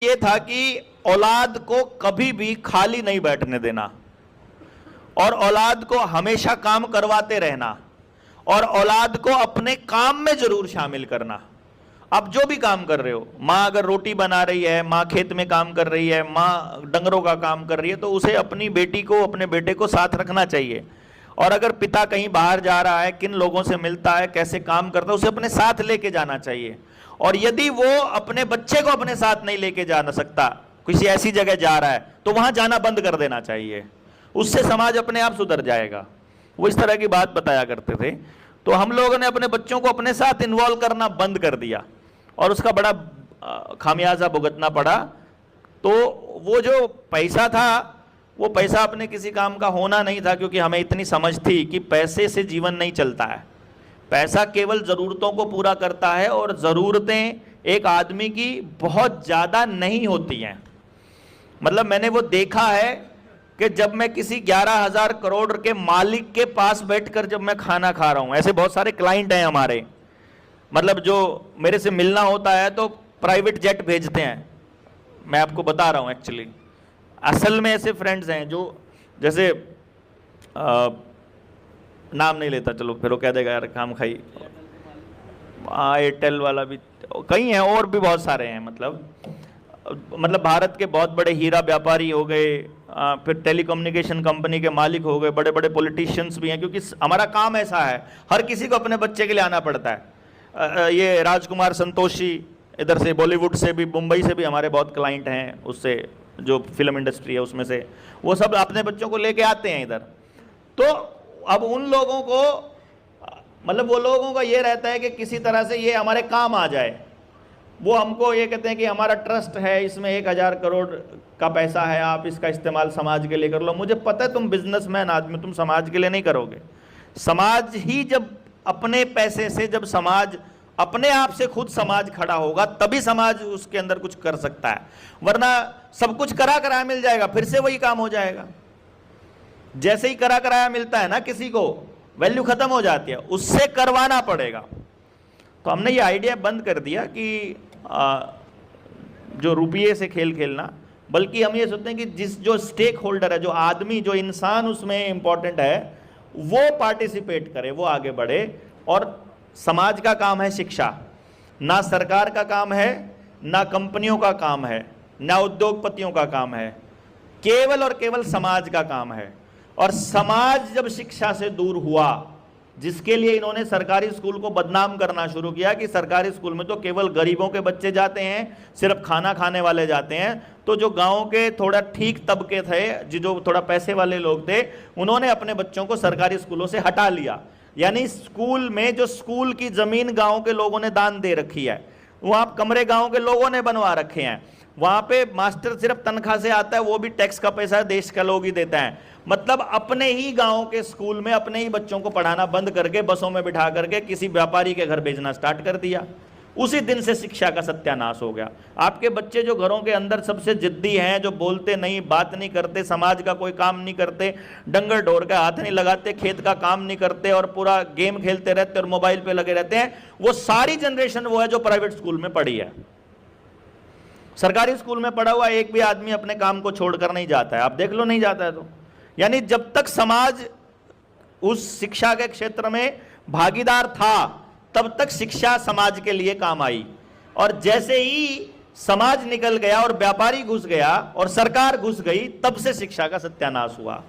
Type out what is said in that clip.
ये था कि औलाद को कभी भी खाली नहीं बैठने देना और औलाद को हमेशा काम करवाते रहना और औलाद को अपने काम में जरूर शामिल करना। आप जो भी काम कर रहे हो, माँ अगर रोटी बना रही है, माँ खेत में काम कर रही है, माँ डंगरों का काम कर रही है, तो उसे अपनी बेटी को, अपने बेटे को साथ रखना चाहिए। और अगर पिता कहीं बाहर जा रहा है, किन लोगों से मिलता है, कैसे काम करता है, उसे अपने साथ लेके जाना चाहिए। और यदि वो अपने बच्चे को अपने साथ नहीं लेके जा सकता, किसी ऐसी जगह जा रहा है, तो वहां जाना बंद कर देना चाहिए। उससे समाज अपने आप सुधर जाएगा। वो इस तरह की बात बताया करते थे। तो हम लोगों ने अपने बच्चों को अपने साथ इन्वॉल्व करना बंद कर दिया और उसका बड़ा खामियाजा भुगतना पड़ा। तो वो जो पैसा था, वो पैसा अपने किसी काम का होना नहीं था, क्योंकि हमें इतनी समझ थी कि पैसे से जीवन नहीं चलता है। पैसा केवल ज़रूरतों को पूरा करता है और ज़रूरतें एक आदमी की बहुत ज़्यादा नहीं होती हैं। मतलब मैंने वो देखा है कि जब मैं किसी 11,000 करोड़ के मालिक के पास बैठकर जब मैं खाना खा रहा हूँ, ऐसे बहुत सारे क्लाइंट हैं हमारे, मतलब जो मेरे से मिलना होता है तो प्राइवेट जेट भेजते हैं। मैं आपको बता रहा हूँ, एक्चुअली असल में ऐसे फ्रेंड्स हैं जो, जैसे नाम नहीं लेता, चलो फिर वो कह देगा यार काम खाई। एयरटेल वाला भी कई हैं और भी बहुत सारे हैं। मतलब भारत के बहुत बड़े हीरा व्यापारी हो गए, फिर टेलीकम्युनिकेशन कंपनी के मालिक हो गए, बड़े बड़े पॉलिटिशियंस भी हैं, क्योंकि हमारा काम ऐसा है, हर किसी को अपने बच्चे के लिए आना पड़ता है। ये राजकुमार संतोषी इधर से, बॉलीवुड से भी, मुंबई से भी हमारे बहुत क्लाइंट हैं, उससे जो फिल्म इंडस्ट्री है उसमें से, वो सब अपने बच्चों को लेके आते हैं इधर। तो अब उन लोगों को, मतलब वो लोगों का ये रहता है कि किसी तरह से ये हमारे काम आ जाए। वो हमको ये कहते हैं कि हमारा ट्रस्ट है, इसमें 1,000 करोड़ का पैसा है, आप इसका इस्तेमाल समाज के लिए कर लो। मुझे पता है तुम बिजनेसमैन आदमी, तुम समाज के लिए नहीं करोगे। समाज ही जब अपने पैसे से, जब समाज अपने आप से खुद समाज खड़ा होगा, तभी समाज उसके अंदर कुछ कर सकता है। वरना सब कुछ करा कराया मिल जाएगा, फिर से वही काम हो जाएगा। जैसे ही करा कराया मिलता है ना किसी को, वैल्यू खत्म हो जाती है, उससे करवाना पड़ेगा। तो हमने ये आइडिया बंद कर दिया कि जो रुपये से खेल खेलना, बल्कि हम ये सोचते हैं कि जो स्टेक होल्डर है, जो आदमी, जो इंसान उसमें इंपॉर्टेंट है, वो पार्टिसिपेट करे, वो आगे बढ़े। और समाज का काम है शिक्षा, ना सरकार का काम है, ना कंपनियों का काम है, ना उद्योगपतियों का काम है, केवल और केवल समाज का काम है। और समाज जब शिक्षा से दूर हुआ, जिसके लिए इन्होंने सरकारी स्कूल को बदनाम करना शुरू किया कि सरकारी स्कूल में तो केवल गरीबों के बच्चे जाते हैं, सिर्फ खाना खाने वाले जाते हैं, तो जो गांव के थोड़ा ठीक तबके थे, जो थोड़ा पैसे वाले लोग थे, उन्होंने अपने बच्चों को सरकारी स्कूलों से हटा लिया। यानी स्कूल में जो स्कूल की जमीन गांव के लोगों ने दान दे रखी है, वहां कमरे गांव के लोगों ने बनवा रखे हैं, वहां पे मास्टर सिर्फ तनख्वाह से आता है, वो भी टैक्स का पैसा देश का लोग ही देता है। मतलब अपने ही गांव के स्कूल में अपने ही बच्चों को पढ़ाना बंद करके बसों में बिठा करके किसी व्यापारी के घर भेजना स्टार्ट कर दिया। उसी दिन से शिक्षा का सत्यानाश हो गया। आपके बच्चे जो घरों के अंदर सबसे जिद्दी हैं, जो बोलते नहीं, बात नहीं करते, समाज का कोई काम नहीं करते, डंगर ढोर का हाथ नहीं लगाते, खेत का काम नहीं करते और पूरा गेम खेलते रहते और मोबाइल पे लगे रहते हैं, वो सारी जनरेशन वो है जो प्राइवेट स्कूल में पढ़ी है। सरकारी स्कूल में पढ़ा हुआ एक भी आदमी अपने काम को छोड़कर नहीं जाता है। आप देख लो, नहीं जाता है तो। यानी जब तक समाज उस शिक्षा के क्षेत्र में भागीदार था, तब तक शिक्षा समाज के लिए काम आई। और जैसे ही समाज निकल गया और व्यापारी घुस गया और सरकार घुस गई, तब से शिक्षा का सत्यानाश हुआ।